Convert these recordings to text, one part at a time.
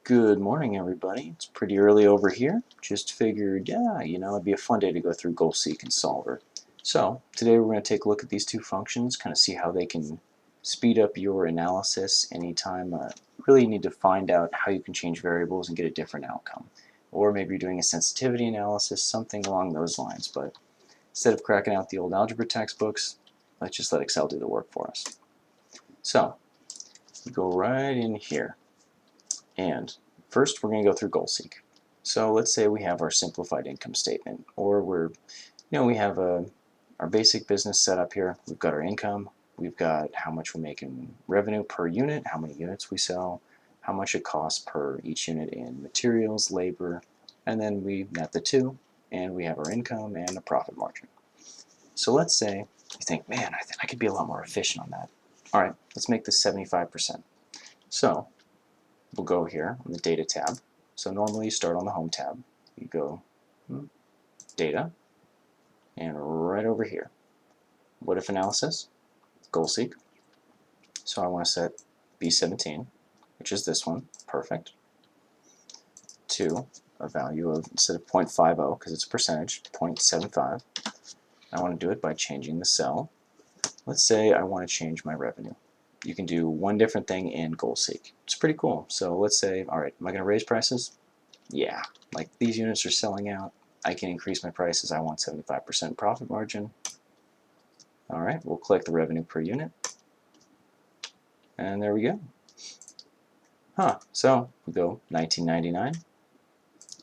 Good morning, everybody. It's pretty early over here. Just figured, yeah, it'd be a fun day to go through GoalSeek and Solver. So today we're going to take a look at these two functions, kind of see how they can speed up your analysis anytime really you need to find out how you can change variables and get a different outcome. Or maybe you're doing a sensitivity analysis, something along those lines. But instead of cracking out the old algebra textbooks, let's just let Excel do the work for us. So we go right in here. And first, we're going to go through GoalSeek. So let's say we have our simplified income statement, or we have our basic business set up here. We've got our income, we've got how much we make in revenue per unit, how many units we sell, how much it costs per each unit in materials, labor, and then we net the two, and we have our income and a profit margin. So let's say you think, man, I could be a lot more efficient on that. All right, let's make this 75%. So we'll go here on the Data tab. So normally you start on the Home tab. You go Data, and right over here, What If Analysis, GoalSeek. So I want to set B17, which is this one, perfect, to a value of, instead of 0.50, because it's a percentage, 0.75. I want to do it by changing the cell. Let's say I want to change my revenue. You can do one different thing in GoalSeek. It's pretty cool. So let's say, all right, am I going to raise prices? Yeah, like these units are selling out. I can increase my prices. I want 75% profit margin. All right, we'll click the revenue per unit. And there we go. So we go 19.99.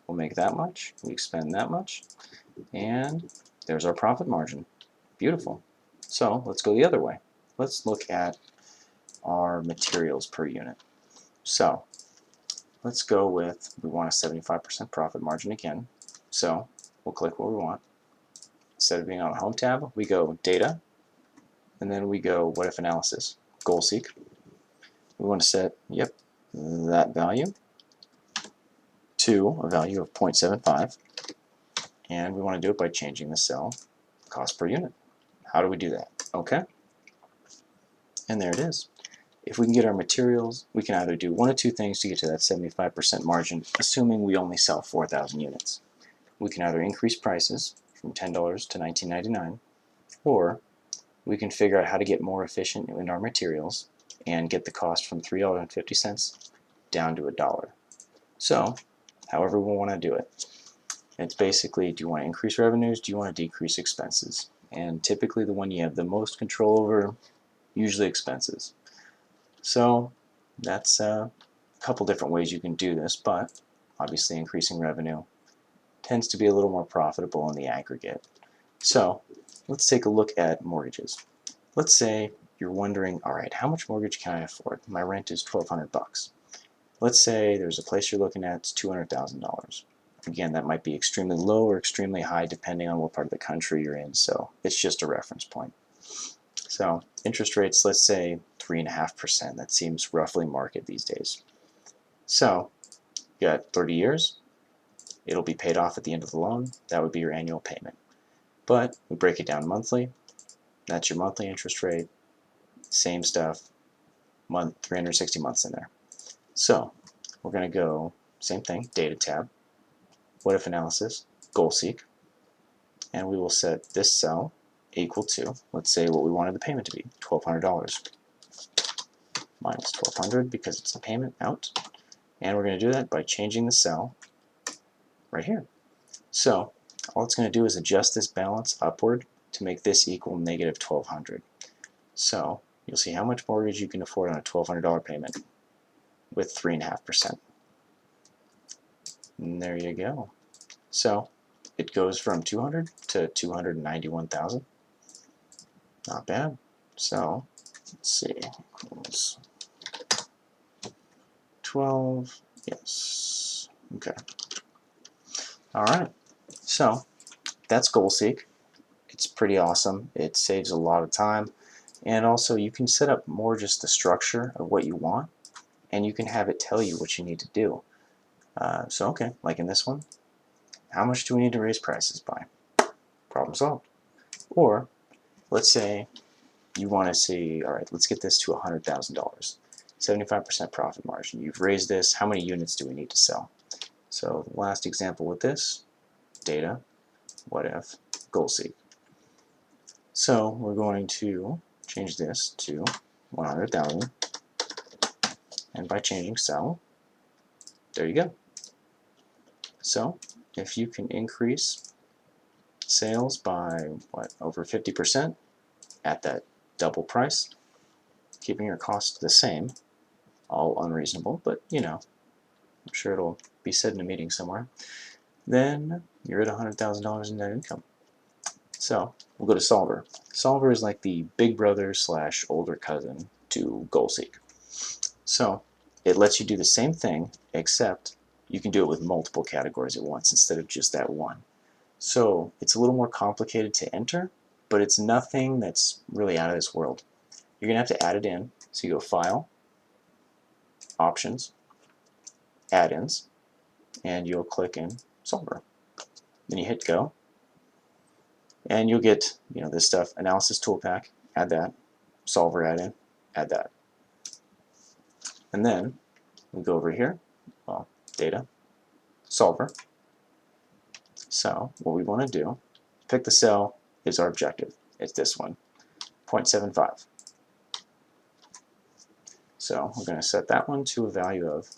We'll make that much. We expend that much. And there's our profit margin. Beautiful. So let's go the other way. Let's look at our materials per unit. So let's go with, we want a 75% profit margin again. So we'll click what we want. Instead of being on the Home tab, we go Data, and then we go What If Analysis, GoalSeek. We want to set, that value to a value of 0.75, and we want to do it by changing the cell cost per unit. How do we do that? Okay, and there it is. If we can get our materials, we can either do one of two things to get to that 75% margin, assuming we only sell 4,000 units. We can either increase prices from $10 to $19.99, or we can figure out how to get more efficient in our materials and get the cost from $3.50 down to $1. So, however we want to do it. It's basically, do you want to increase revenues, do you want to decrease expenses? And typically the one you have the most control over, usually expenses. So that's a couple different ways you can do this, but obviously increasing revenue tends to be a little more profitable in the aggregate. So let's take a look at mortgages. Let's say you're wondering, all right, how much mortgage can I afford? My rent is $1,200. Let's say there's a place you're looking at, it's $200,000. Again, that might be extremely low or extremely high depending on what part of the country you're in, so it's just a reference point. So interest rates, let's say 3.5%. That seems roughly market these days. So you got 30 years. It'll be paid off at the end of the loan. That would be your annual payment. But we break it down monthly. That's your monthly interest rate. Same stuff. 360 months in there. So we're going to go, same thing, Data tab, What If Analysis, GoalSeek, and we will set this cell equal to, let's say what we wanted the payment to be, $1,200 minus 1,200 because it's the payment out, and we're going to do that by changing the cell right here. So all it's going to do is adjust this balance upward to make this equal negative 1,200. So you'll see how much mortgage you can afford on a $1,200 payment with 3.5%. And there you go. So it goes from 200 to 291,000. Not bad. So let's see, equals 12, yes, okay. All right, so that's GoalSeek. It's pretty awesome. It saves a lot of time, and also you can set up more just the structure of what you want, and you can have it tell you what you need to do. So okay, like in this one, how much do we need to raise prices by? Problem solved. Or let's say you want to see, all right, let's get this to $100,000. 75% profit margin. You've raised this. How many units do we need to sell? So the last example with this, data, what if, goal seek. So we're going to change this to 100,000, and by changing cell, there you go. So if you can increase sales by over 50% at that double price, keeping your costs the same, all unreasonable, but you know, I'm sure it'll be said in a meeting somewhere, then you're at $100,000 in net income. So we'll go to Solver. Solver is like the big brother / older cousin to GoalSeek. So it lets you do the same thing, except you can do it with multiple categories at once instead of just that one. So it's a little more complicated to enter, but it's nothing that's really out of this world. You're going to have to add it in. So you go File, Options, Add-ins, and you'll click in Solver. Then you hit Go, and you'll get this stuff, Analysis Toolpack, add that, Solver add-in, add that. And then we go over here, well, Data, Solver. So what we want to do, pick the cell is our objective. It's this one, 0.75. So we're going to set that one to a value of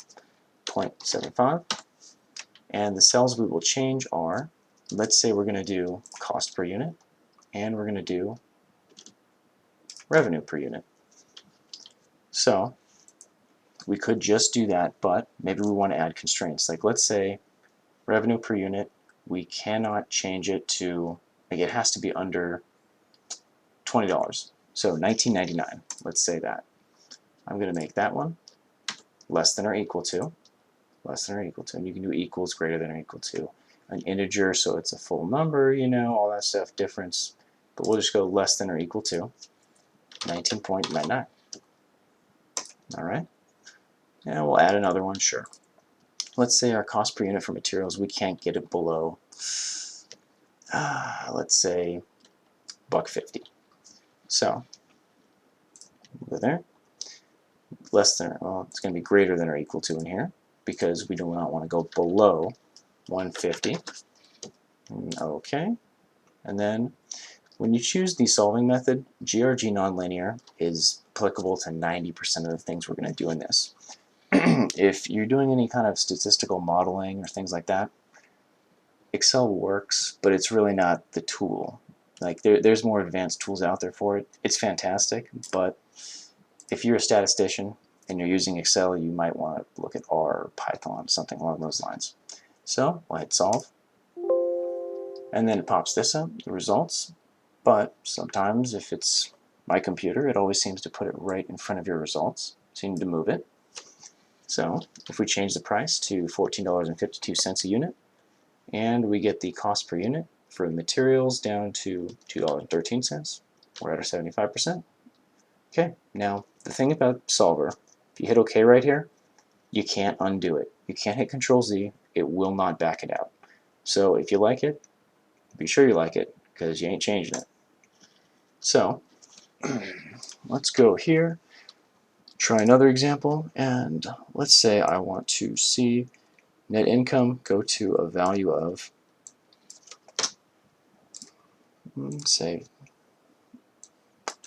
0.75. And the cells we will change are, let's say we're going to do cost per unit, and we're going to do revenue per unit. So we could just do that, but maybe we want to add constraints. Like let's say revenue per unit, we cannot change it to, like it has to be under $20. So $19.99, let's say that. I'm going to make that one less than or equal to, and you can do equals, greater than or equal to, an integer, so it's a full number, all that stuff, difference, but we'll just go less than or equal to 19.99. All right, and we'll add another one, sure. Let's say our cost per unit for materials, we can't get it below, let's say $1.50. So we'll go there, less than, well, it's going to be greater than or equal to in here, because we do not want to go below 150. Okay, and then when you choose the solving method, GRG nonlinear is applicable to 90% of the things we're going to do in this. If you're doing any kind of statistical modeling or things like that, Excel works, but it's really not the tool. Like there's more advanced tools out there for it. It's fantastic, but if you're a statistician and you're using Excel, you might want to look at R or Python, something along those lines. So we'll hit solve, and then it pops this up, the results. But sometimes if it's my computer, it always seems to put it right in front of your results, so you need to move it. So if we change the price to $14.52 a unit, and we get the cost per unit for the materials down to $2.13, we're at our 75%. Okay, now the thing about Solver, if you hit OK right here, you can't undo it. You can't hit Control-Z, it will not back it out. So if you like it, be sure you like it, because you ain't changing it. So let's go here, try another example, and let's say I want to see net income go to a value of, say,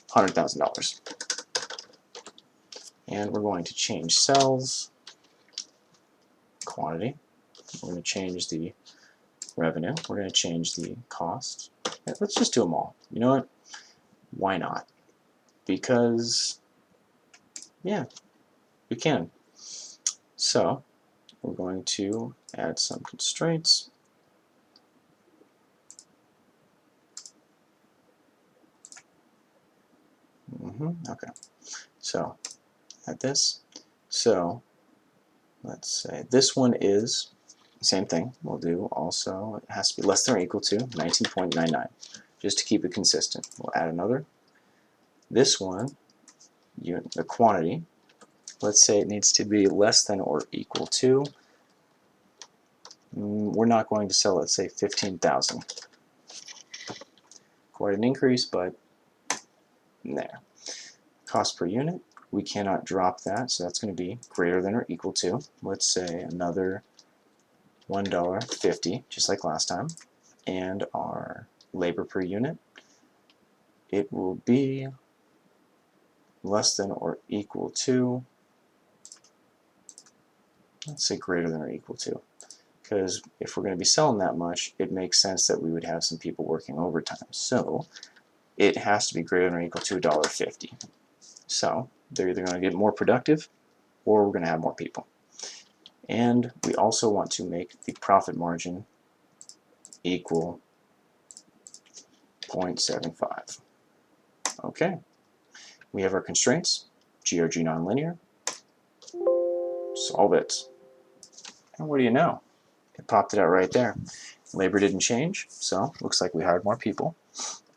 $100,000. And we're going to change cells, quantity, we're going to change the revenue, we're going to change the cost. Let's just do them all. You know what? Why not? Because, yeah, we can. So we're going to add some constraints. Okay, so add this. So let's say this one is the same thing. We'll do also, it has to be less than or equal to 19.99, just to keep it consistent. We'll add another. This one, the quantity, let's say it needs to be less than or equal to, we're not going to sell, let's say 15,000. Quite an increase, but there. Cost per unit, we cannot drop that, so that's going to be greater than or equal to, let's say, another $1.50, just like last time. And our labor per unit, it will be less than or equal to, let's say greater than or equal to, because if we're going to be selling that much, it makes sense that we would have some people working overtime. So it has to be greater than or equal to $1.50. So they're either going to get more productive or we're going to have more people. And we also want to make the profit margin equal 0.75. Okay, we have our constraints, GRG nonlinear, solve it. And what do you know? It popped it out right there. Labor didn't change, so looks like we hired more people,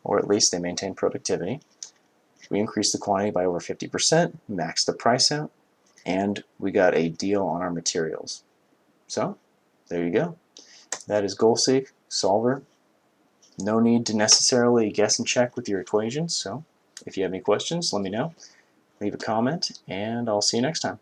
or at least they maintained productivity. We increased the quantity by over 50%, maxed the price out, and we got a deal on our materials. So, there you go. That is goal-seek, solver. No need to necessarily guess and check with your equations, so if you have any questions, let me know. Leave a comment, and I'll see you next time.